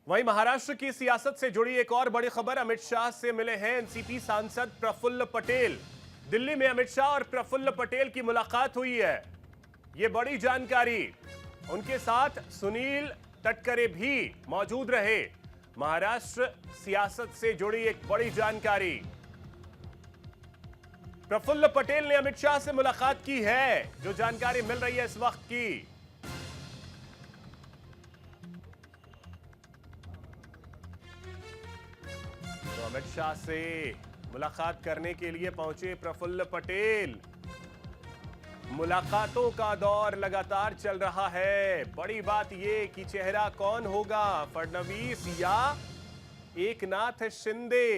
वहीं महाराष्ट्र की सियासत से जुड़ी एक और बड़ी खबर, अमित शाह से मिले हैं एनसीपी सांसद प्रफुल्ल पटेल। दिल्ली में अमित शाह और प्रफुल्ल पटेल की मुलाकात हुई है, ये बड़ी जानकारी। उनके साथ सुनील तटकरे भी मौजूद रहे। महाराष्ट्र सियासत से जुड़ी एक बड़ी जानकारी, प्रफुल्ल पटेल ने अमित शाह से मुलाकात की है, जो जानकारी मिल रही है इस वक्त की। तो अमित शाह से मुलाकात करने के लिए पहुंचे प्रफुल्ल पटेल। मुलाकातों का दौर लगातार चल रहा है। बड़ी बात यह कि चेहरा कौन होगा, फडणवीस या एकनाथ शिंदे।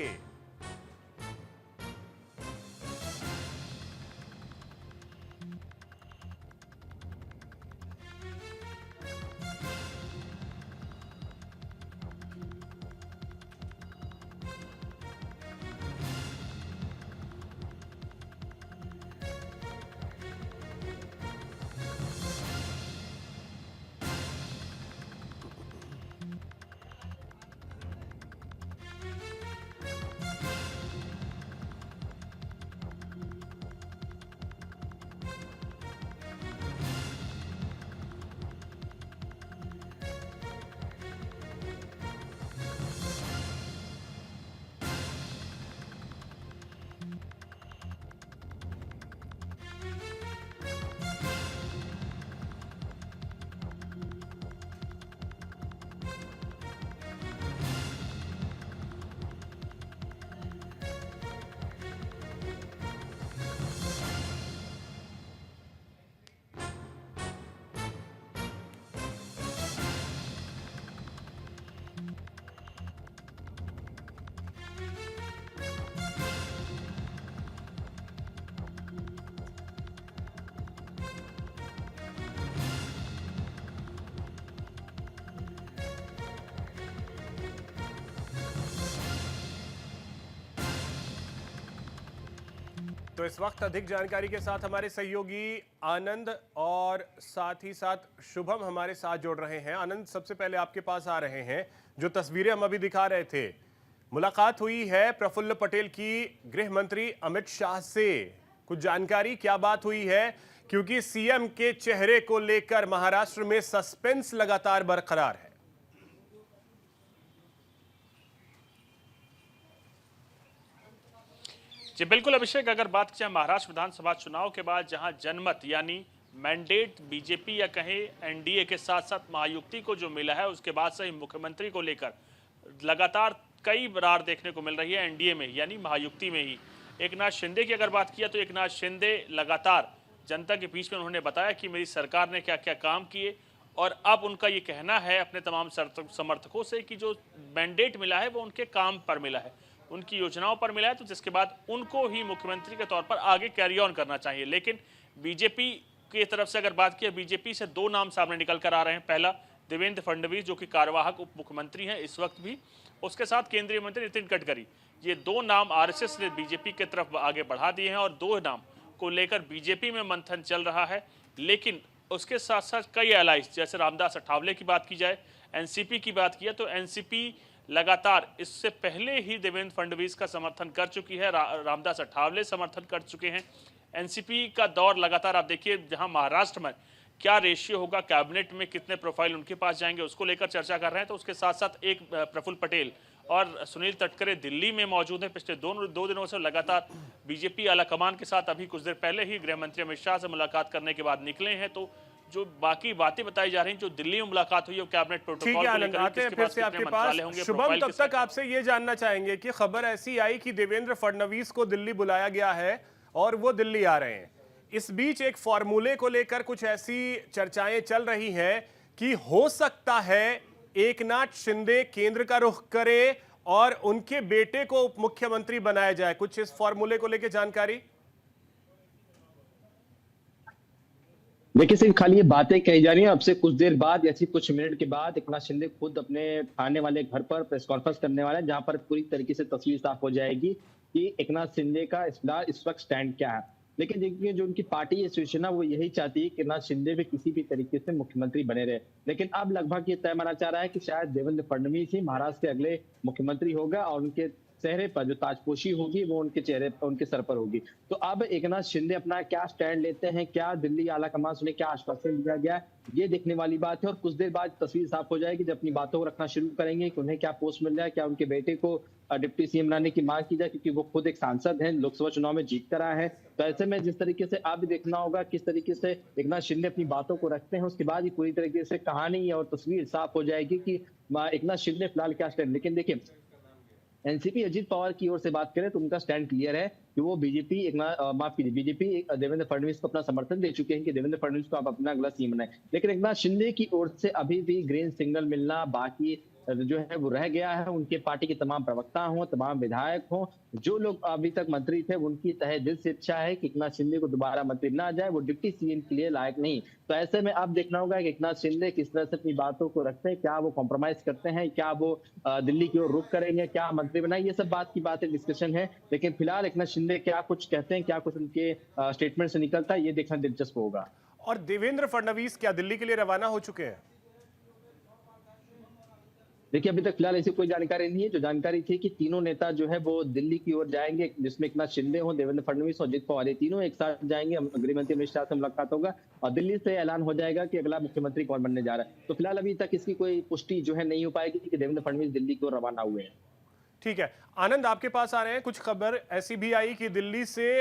तो इस वक्त अधिक जानकारी के साथ हमारे सहयोगी आनंद और साथ ही साथ शुभम हमारे साथ जुड़ रहे हैं। आनंद, सबसे पहले आपके पास आ रहे हैं, जो तस्वीरें हम अभी दिखा रहे थे, मुलाकात हुई है प्रफुल्ल पटेल की गृह मंत्री अमित शाह से। कुछ जानकारी, क्या बात हुई है? क्योंकि सीएम के चेहरे को लेकर महाराष्ट्र में सस्पेंस लगातार बरकरार है। जी बिल्कुल अभिषेक, अगर बात की जाए महाराष्ट्र विधानसभा चुनाव के बाद जहां जनमत यानी मैंडेट बीजेपी या कहें एनडीए के साथ साथ महायुति को जो मिला है, उसके बाद से ही मुख्यमंत्री को लेकर लगातार कई रार देखने को मिल रही है एनडीए में यानी महायुति में ही। एकनाथ शिंदे की अगर बात किया तो एकनाथ शिंदे लगातार जनता के बीच में उन्होंने बताया कि मेरी सरकार ने क्या क्या काम किए, और अब उनका ये कहना है अपने तमाम समर्थकों से कि जो मैंडेट मिला है वो उनके काम पर मिला है, उनकी योजनाओं पर मिला है, तो जिसके बाद उनको ही मुख्यमंत्री के तौर पर आगे कैरी ऑन करना चाहिए। लेकिन बीजेपी की तरफ से अगर बात की, बीजेपी से दो नाम सामने निकल कर आ रहे हैं। पहला देवेंद्र फडणवीस जो कि कार्यवाहक उप मुख्यमंत्री हैं इस वक्त भी, उसके साथ केंद्रीय मंत्री नितिन गडकरी। ये दो नाम आरएसएस ने बीजेपी की तरफ आगे बढ़ा दिए हैं और दो नाम को लेकर बीजेपी में मंथन चल रहा है। लेकिन उसके साथ साथ कई एलाइज, जैसे रामदास अठावले की बात की जाए, एनसीपी की बात किया तो एनसीपी लगातार इससे पहले ही देवेंद्र फडणवीस का समर्थन कर चुकी है, रामदास अठावले समर्थन कर चुके हैं। एनसीपी का दौर लगातार आप देखिए, जहां महाराष्ट्र में क्या रेशियो होगा, कैबिनेट में कितने प्रोफाइल उनके पास जाएंगे, उसको लेकर चर्चा कर रहे हैं। तो उसके साथ साथ एक प्रफुल्ल पटेल और सुनील तटकरे दिल्ली में मौजूद हैं। पिछले दो दिनों से लगातार बीजेपी आलाकमान के साथ अभी कुछ देर पहले ही गृह मंत्री अमित शाह से मुलाकात करने के बाद निकले हैं। तो जो बाकी बातें बताई जा रही हैं, जो दिल्ली में मुलाकात हुई है कैबिनेट प्रोटोकॉल को लेकर, आते हैं फिर से आपके पास। शुभम, तब तक आपसे ये जानना चाहेंगे कि खबर ऐसी आई कि देवेंद्र फडणवीस को दिल्ली बुलाया गया है और वो दिल्ली आ रहे हैं। इस बीच एक फॉर्मूले को लेकर कुछ ऐसी चर्चाएं चल रही हैं कि हो सकता है एकनाथ शिंदे केंद्र का रुख करे और उनके बेटे को उप मुख्यमंत्री बनाया जाए। कुछ इस फॉर्मूले को लेकर जानकारी? देखिए सिर्फ खाली ये बातें कही जा रही हैं। अब से कुछ देर बाद, ऐसी कुछ मिनट के बाद एकनाथ शिंदे खुद अपने आने वाले घर पर प्रेस कॉन्फ्रेंस करने वाले हैं, जहां पर पूरी तरीके से तस्वीर साफ हो जाएगी कि एकनाथ शिंदे का इस वक्त स्टैंड क्या है। लेकिन देखिए जो उनकी पार्टी है शिवसेना वो यही चाहती है कि एकनाथ शिंदे भी किसी भी तरीके से मुख्यमंत्री बने रहे। लेकिन अब लगभग ये तय माना जा रहा है कि शायद देवेंद्र फडणवीस ही महाराष्ट्र के अगले मुख्यमंत्री होगा और उनके चेहरे पर जो ताजपोशी होगी वो उनके चेहरे पर, उनके सर पर होगी। तो अब एकनाथ शिंदे अपना क्या स्टैंड लेते हैं, क्या दिल्ली आलाकमान से उन्हें क्या आश्वासन दिया गया है, ये देखने वाली बात है। और कुछ देर बाद तस्वीर साफ हो जाएगी जब अपनी बातों को रखना शुरू करेंगे कि उन्हें क्या पोस्ट मिल रहा है, क्या उनके बेटे को डिप्टी सीएम बनाने की मांग की जाए, क्योंकि वो खुद एक सांसद हैं, लोकसभा चुनाव में जीत कर आए हैं। तो ऐसे में जिस तरीके से आप भी देखना होगा किस तरीके से एकनाथ शिंदे अपनी बातों को रखते हैं, उसके बाद ही पूरी तरीके से कहानी और तस्वीर साफ हो जाएगी कि एकनाथ शिंदे फिलहाल क्या स्टैंड। लेकिन देखिए एनसीपी अजीत पवार की ओर से बात करें तो उनका स्टैंड क्लियर है कि वो माफ कीजिए बीजेपी देवेंद्र फडणवीस को अपना समर्थन दे चुके हैं कि देवेंद्र फडणवीस को आप अपना अगला सीएम बनाए। लेकिन एकनाथ शिंदे की ओर से अभी भी ग्रीन सिग्नल मिलना बाकी जो है वो रह गया है। उनके पार्टी के तमाम प्रवक्ता हों, तमाम विधायक हों, जो लोग अभी तक मंत्री थे, उनकी तहे दिल से इच्छा है कि एकनाथ शिंदे को दोबारा मंत्री ना जाए, वो डिप्टी सीएम के लिए लायक नहीं। तो ऐसे में अब देखना होगा कि एकनाथ शिंदे किस तरह से अपनी बातों को रखते हैं, क्या वो कॉम्प्रोमाइज करते हैं, क्या वो दिल्ली की ओर रुख करेंगे, क्या मंत्री बनाए, ये सब बात की बातें डिस्कशन है। लेकिन फिलहाल एकनाथ शिंदे क्या कुछ कहते हैं, क्या कुछ उनके स्टेटमेंट से निकलता है, ये देखना दिलचस्प होगा। और देवेंद्र फडणवीस क्या दिल्ली के लिए रवाना हो चुके हैं? देखिए अभी तक फिलहाल ऐसी कोई जानकारी नहीं है। जो जानकारी थी कि तीनों नेता जो है वो दिल्ली की ओर जाएंगे, जिसमें एकनाथ शिंदे हो, देवेंद्र फडणवीस और अजित पवार, ये तीनों एक साथ जाएंगे। गृह मंत्री अमित शाह से मुलाकात होगा और दिल्ली से ऐलान हो जाएगा कि अगला मुख्यमंत्री कौन बनने जा रहा है। तो फिलहाल अभी तक इसकी कोई पुष्टि जो है नहीं हो पाएगी कि देवेंद्र फडणवीस दिल्ली की ओर रवाना हुए हैं। ठीक है, आनंद आपके पास आ रहे हैं। कुछ खबर ऐसी भी आई कि दिल्ली से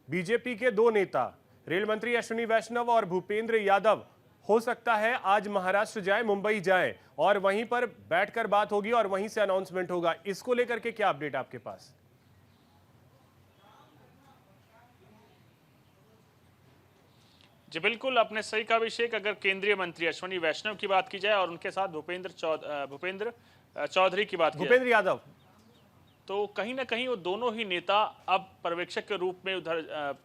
बीजेपी के दो नेता, रेल मंत्री अश्विनी वैष्णव और भूपेंद्र यादव, हो सकता है आज महाराष्ट्र जाए, मुंबई जाए और वहीं पर बैठकर बात होगी और वहीं से अनाउंसमेंट होगा। इसको लेकर के क्या अपडेट आपके पास? जी बिल्कुल, आपने सही कहा अभिषेक। अगर केंद्रीय मंत्री अश्विनी वैष्णव की बात की जाए और उनके साथ भूपेंद्र चौधरी की बात की जाए, भूपेंद्र यादव, तो कहीं ना कहीं वो दोनों ही नेता अब पर्यवेक्षक के रूप में उधर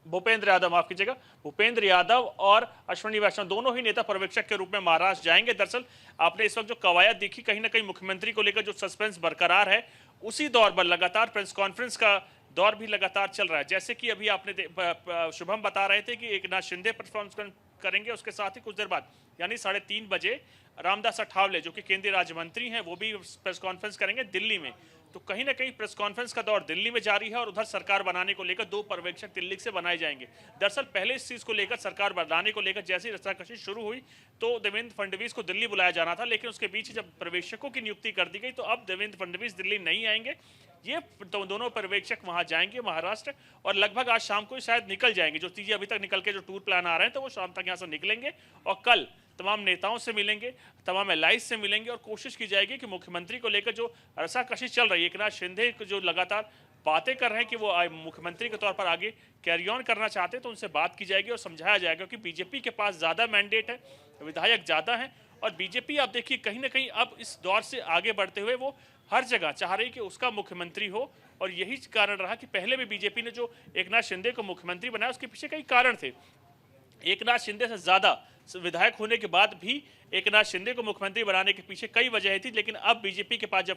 भूपेंद्र यादव, माफ कीजिएगा, भूपेंद्र यादव और अश्विनी वैष्णव दोनों ही नेता पर्यवेक्षक के रूप में महाराष्ट्र जाएंगे। दरअसल आपने इस वक्त जो कवायद देखी, कहीं ना कहीं मुख्यमंत्री को लेकर जो सस्पेंस बरकरार है, उसी दौर पर लगातार प्रेस कॉन्फ्रेंस का दौर भी लगातार चल रहा है। जैसे कि अभी आपने शुभम बता रहे थे कि एकनाथ शिंदे परफॉर्मेंस करेंगे, उसके साथ ही कुछ देर बाद यानी 3:30 बजे रामदास अठावले जो कि केंद्रीय राज्य मंत्री हैं, वो भी प्रेस कॉन्फ्रेंस करेंगे दिल्ली में। तो कहीं ना कहीं प्रेस कॉन्फ्रेंस का दौर दिल्ली में जारी है और उधर सरकार बनाने को लेकर 2 पर्यवेक्षक दिल्ली से बनाए जाएंगे। दरअसल पहले इस चीज को लेकर, सरकार बनाने को लेकर जैसे ही रस्साकशी शुरू हुई तो देवेंद्र फडणवीस को दिल्ली बुलाया जाना था, लेकिन उसके बीच जब पर्यवेक्षकों की नियुक्ति कर दी गई तो अब देवेंद्र फडणवीस दिल्ली नहीं आएंगे। ये तो दोनों पर्यवेक्षक वहां जाएंगे महाराष्ट्र और लगभग आज शाम को शायद निकल जाएंगे। जो चीजें अभी तक निकल के जो टूर प्लान आ रहे हैं तो वो शाम तक यहाँ से निकलेंगे और कल तमाम नेताओं से मिलेंगे, तमाम एलाइज से मिलेंगे और कोशिश की जाएगी कि मुख्यमंत्री को लेकर जो रस्साकशी चल रही है, एकनाथ शिंदे जो लगातार बातें कर रहे हैं कि वो मुख्यमंत्री के तौर पर आगे कैरी ऑन करना चाहते हैं, तो उनसे बात की जाएगी और समझाया जाएगा। क्योंकि बीजेपी के पास ज्यादा मैंडेट है, विधायक ज्यादा हैं और बीजेपी आप देखिए कहीं ना कहीं अब इस दौर से आगे बढ़ते हुए वो हर जगह चाह रही कि उसका मुख्यमंत्री हो। और यही कारण रहा कि पहले भी बीजेपी ने जो एकनाथ शिंदे को मुख्यमंत्री बनाया उसके पीछे कई कारण थे। एकनाथ शिंदे से ज्यादा विधायक होने के बाद भी एकनाथ शिंदे को मुख्यमंत्री बनाने के पीछे कई वजह थी, लेकिन अब बीजेपी के पास जब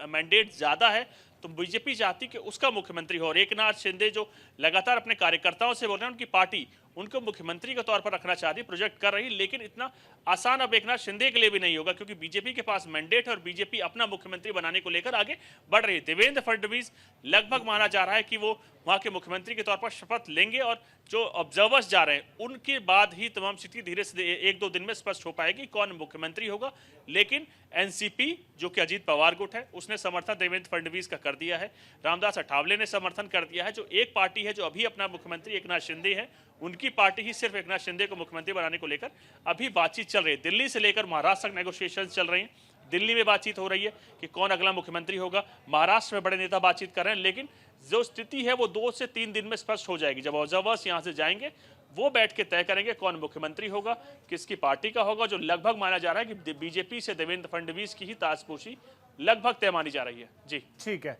मैंडेट ज्यादा है तो बीजेपी चाहती कि उसका मुख्यमंत्री हो। और एकनाथ शिंदे जो लगातार अपने कार्यकर्ताओं से बोल रहे हैं, उनकी पार्टी उनको मुख्यमंत्री के तौर पर रखना चाहती, प्रोजेक्ट कर रही, लेकिन इतना आसान अब एकनाथ शिंदे के लिए भी नहीं होगा क्योंकि बीजेपी के पास मैंडेट है और बीजेपी अपना मुख्यमंत्री बनाने को लेकर आगे बढ़ रही है। देवेंद्र फडणवीस लगभग माना जा रहा है कि वो वहां के मुख्यमंत्री के तौर पर शपथ लेंगे और जो ऑब्जर्वर्स जा रहे हैं उनके बाद ही तमाम स्थिति धीरे से 1-2 दिन में स्पष्ट हो पाएगी कौन मुख्यमंत्री होगा। लेकिन एनसीपी जो कि अजीत पवार गुट है, उसने समर्थन देवेंद्र फडणवीस का कर दिया है। रामदास अठावले ने समर्थन कर दिया है। जो एक पार्टी है जो अभी अपना मुख्यमंत्री एकनाथ शिंदे है, उनकी पार्टी ही सिर्फ एकनाथ शिंदे को मुख्यमंत्री बनाने को लेकर अभी बातचीत चल रही है। दिल्ली से लेकर महाराष्ट्र तक नेगोशिएशन चल रही हैं। दिल्ली में बातचीत हो रही है कि कौन अगला मुख्यमंत्री होगा, महाराष्ट्र में बड़े नेता बातचीत कर रहे हैं, लेकिन जो स्थिति है वो 2 से 3 दिन में स्पष्ट हो जाएगी। जब ऑब्जर्वर्स यहां से जाएंगे वो बैठ के तय करेंगे कौन मुख्यमंत्री होगा, किसकी पार्टी का होगा। जो लगभग माना जा रहा है कि बीजेपी से देवेंद्र फडणवीस की ही ताजपोशी लगभग तय मानी जा रही है। जी ठीक है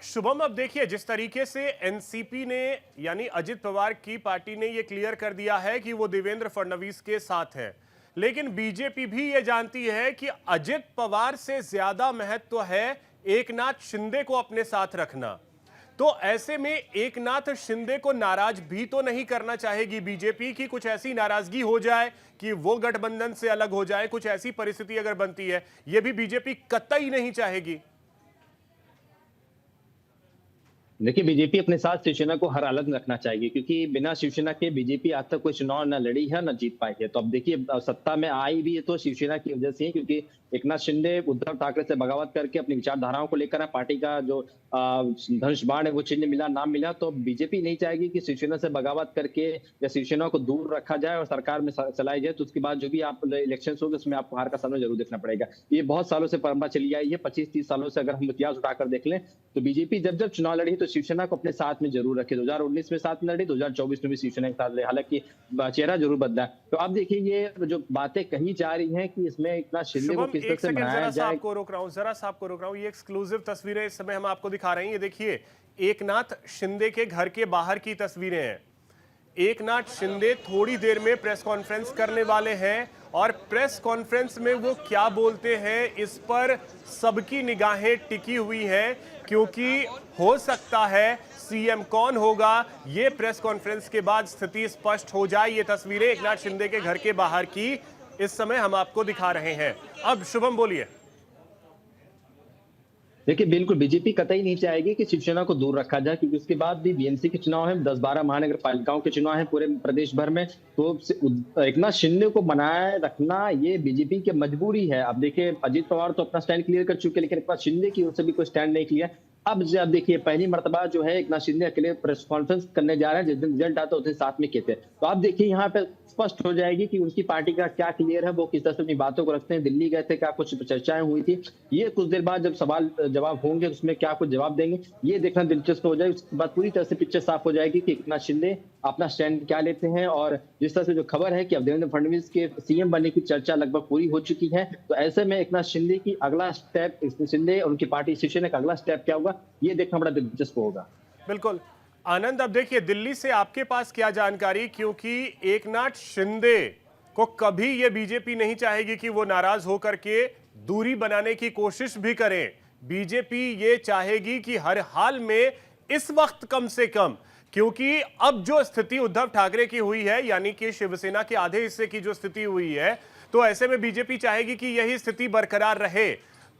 शुभम, अब देखिए जिस तरीके से एनसीपी ने यानी अजित पवार की पार्टी ने ये क्लियर कर दिया है कि वो देवेंद्र फडणवीस के साथ है, लेकिन बीजेपी भी ये जानती है कि अजित पवार से ज्यादा महत्व है एकनाथ शिंदे को अपने साथ रखना। तो ऐसे में एकनाथ शिंदे को नाराज भी तो नहीं करना चाहेगी बीजेपी की, कुछ ऐसी नाराजगी हो जाए कि वो गठबंधन से अलग हो जाए, कुछ ऐसी परिस्थिति अगर बनती है, ये भी बीजेपी कतई नहीं चाहेगी। देखिए, बीजेपी अपने साथ शिवसेना को हर हालत में रखना चाहिए, क्योंकि बिना शिवसेना के बीजेपी आज तक कोई चुनाव न लड़ी है न जीत पाई है। तो अब देखिए, सत्ता में आई भी है तो शिवसेना की वजह से ही, क्योंकि एकनाथ शिंदे उद्धव ठाकरे से बगावत करके अपनी विचारधाराओं को लेकर पार्टी का जो धनुष बाण है वो चिन्ह मिला, नाम मिला। तो बीजेपी नहीं चाहेगी कि शिवसेना से बगावत करके या शिवसेना को दूर रखा जाए और सरकार में चलाई जाए, तो उसके बाद जो भी आप इलेक्शन होंगे उसमें आपको हार का सामना जरूर देखना पड़ेगा। ये बहुत सालों से परंपरा चली आई है, 25-30 सालों से अगर हम इतिहास उठाकर देख लें तो बीजेपी जब जब चुनाव लड़ी तो शिवसेना को अपने साथ में जरूर रखे। 2019 में साथ में लड़ी, 2024 में भी शिवसेना के साथ लड़ी, हालांकि चेहरा जरूर बदला। तो अब देखिए, ये जो बातें कही जा रही हैं कि इसमें इतना शिंदे को किस तरह से बनाया जाए। आपको रोक रहा हूं, ये एक्सक्लूसिव तस्वीरें इस समय हम आपको दिखा रहे हैं। ये देखिए, एकनाथ शिंदे के घर के बाहर की तस्वीरें हैं। एकनाथ शिंदे थोड़ी देर में प्रेस कॉन्फ्रेंस करने वाले हैं और प्रेस कॉन्फ्रेंस में वो क्या बोलते हैं इस पर सबकी निगाहें टिकी हुई हैं, क्योंकि हो सकता है सीएम कौन होगा ये प्रेस कॉन्फ्रेंस के बाद स्थिति स्पष्ट हो जाए। ये तस्वीरें एकनाथ शिंदे के घर के बाहर की इस समय हम आपको दिखा रहे हैं। अब शुभम बोलिए। देखिए, बिल्कुल बीजेपी कतई नहीं चाहेगी कि शिवसेना को दूर रखा जाए, क्योंकि उसके बाद भी बीएमसी के चुनाव है, 10-12 महानगर पालिकाओं के चुनाव है पूरे प्रदेश भर में। तो एकनाथ शिंदे को बनाए रखना ये बीजेपी की मजबूरी है। अब देखिए, अजीत पवार तो अपना स्टैंड क्लियर कर चुके, लेकिन एकनाथ शिंदे की ओर से भी कोई स्टैंड नहीं क्लियर। अब जब देखिए, पहली मर्तबा जो है एकनाथ शिंदे अकेले प्रेस कॉन्फ्रेंस करने जा रहे हैं, जिस दिन रिजल्ट आता है उस दिन साथ में कहते हैं। तो आप देखिए, यहाँ पे स्पष्ट हो जाएगी कि उनकी पार्टी का क्या क्लियर है, वो किस तरह से अपनी बातों को रखते हैं। दिल्ली गए थे, क्या कुछ चर्चाएं हुई थी, ये कुछ देर बाद जब सवाल जवाब होंगे उसमें क्या कुछ जवाब देंगे, ये देखना दिलचस्प हो जाए। उसके बाद पूरी तरह से पिक्चर साफ हो जाएगी कि एकनाथ शिंदे अपना स्टैंड क्या लेते हैं। और जिस तरह से जो खबर है कि अब देवेंद्र फडणवीस के सीएम बनने की चर्चा लगभग पूरी हो चुकी है, तो ऐसे में एकनाथ शिंदे की अगला स्टेप, शिंदे और उनकी पार्टी शिवसेना का अगला स्टेप क्या होगा, ये देखना बड़ा दिलचस्प होगा। बिल्कुल आनंद, अब देखिए दिल्ली से आपके पास क्या जानकारी, क्योंकि एकनाथ शिंदे को कभी ये बीजेपी नहीं चाहेगी कि वो नाराज होकर के दूरी बनाने की कोशिश भी करें। बीजेपी ये चाहेगी कि हर हाल में इस वक्त कम से कम, क्योंकि अब जो स्थिति उद्धव ठाकरे की हुई है, यानी कि शिवसेना के आधे हिस्से की जो स्थिति हुई है, तो ऐसे में बीजेपी चाहेगी कि यही स्थिति बरकरार रहे।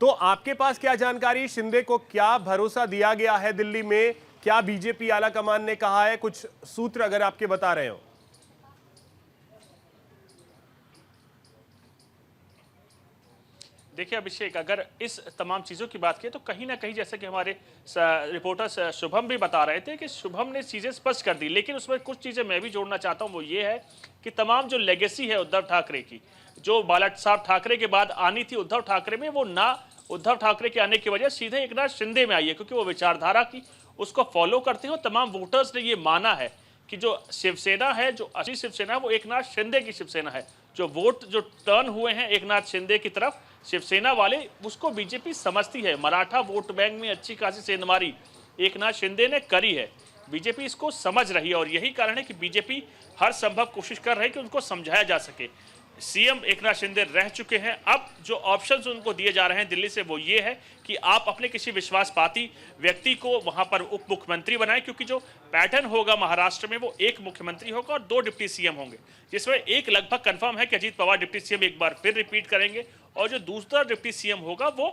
तो आपके पास क्या जानकारी, शिंदे को क्या भरोसा दिया गया है दिल्ली में, क्या बीजेपी आला कमान ने कहा है, कुछ सूत्र अगर आपके बता रहे हो? देखिए अभिषेक, अगर इस तमाम चीज़ों की बात की तो कहीं ना कहीं, जैसे कि हमारे रिपोर्टर शुभम भी बता रहे थे कि शुभम ने चीज़ें स्पष्ट कर दी, लेकिन उसमें कुछ चीज़ें मैं भी जोड़ना चाहता हूं। वो ये है कि तमाम जो लेगेसी है उद्धव ठाकरे की, जो बाला साहब ठाकरे के बाद आनी थी उद्धव ठाकरे में, वो ना उद्धव ठाकरे के आने की वजह सीधे एकनाथ शिंदे में आई है, क्योंकि वो विचारधारा की उसको फॉलो करते हो। तमाम वोटर्स ने ये माना है कि जो शिवसेना है, जो असली शिवसेना है, वो एकनाथ शिंदे की शिवसेना है। जो वोट जो टर्न हुए हैं एकनाथ शिंदे की तरफ शिवसेना वाले, उसको बीजेपी समझती है। मराठा वोट बैंक में अच्छी खासी सेंधमारी एकनाथ शिंदे ने करी है, बीजेपी इसको समझ रही है, और यही कारण है कि बीजेपी हर संभव कोशिश कर रही है कि उनको समझाया जा सके। सीएम एकनाथ शिंदे रह चुके हैं, अब जो ऑप्शंस उनको दिए जा रहे हैं दिल्ली से वो ये है कि आप अपने किसी विश्वासपाती व्यक्ति को वहां पर उप मुख्यमंत्री बनाएं, क्योंकि जो पैटर्न होगा महाराष्ट्र में वो एक मुख्यमंत्री होगा और 2 डिप्टी सीएम होंगे, जिसमें एक लगभग कंफर्म है कि अजीत पवार डिप्टी सीएम एक बार फिर रिपीट करेंगे, और जो दूसरा डिप्टी सीएम होगा वो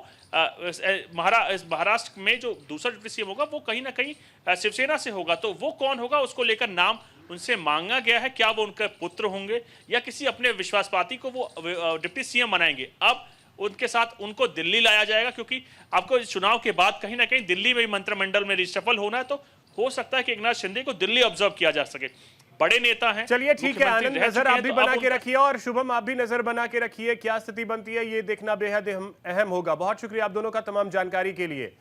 महाराष्ट्र में जो दूसरा डिप्टी सीएम होगा वो कहीं ना कहीं शिवसेना से होगा। तो वो कौन होगा, उसको लेकर नाम उनसे मांगा गया है। क्या वो उनके पुत्र होंगे या किसी अपने विश्वासपाती को वो डिप्टी सीएम बनाएंगे, अब उनके साथ उनको दिल्ली लाया जाएगा, क्योंकि आपको चुनाव के बाद कहीं ना कहीं दिल्ली में मंत्रिमंडल में रिशफल होना है, तो हो सकता है कि एकनाथ शिंदे को दिल्ली ऑब्जर्व किया जा सके। बड़े नेता हैं। चलिए ठीक है आनंद, नजर आप भी बना के रखिए, और शुभम आप भी नजर बना के रखिए, क्या स्थिति बनती है ये देखना बेहद अहम होगा। बहुत शुक्रिया आप दोनों का तमाम जानकारी के लिए।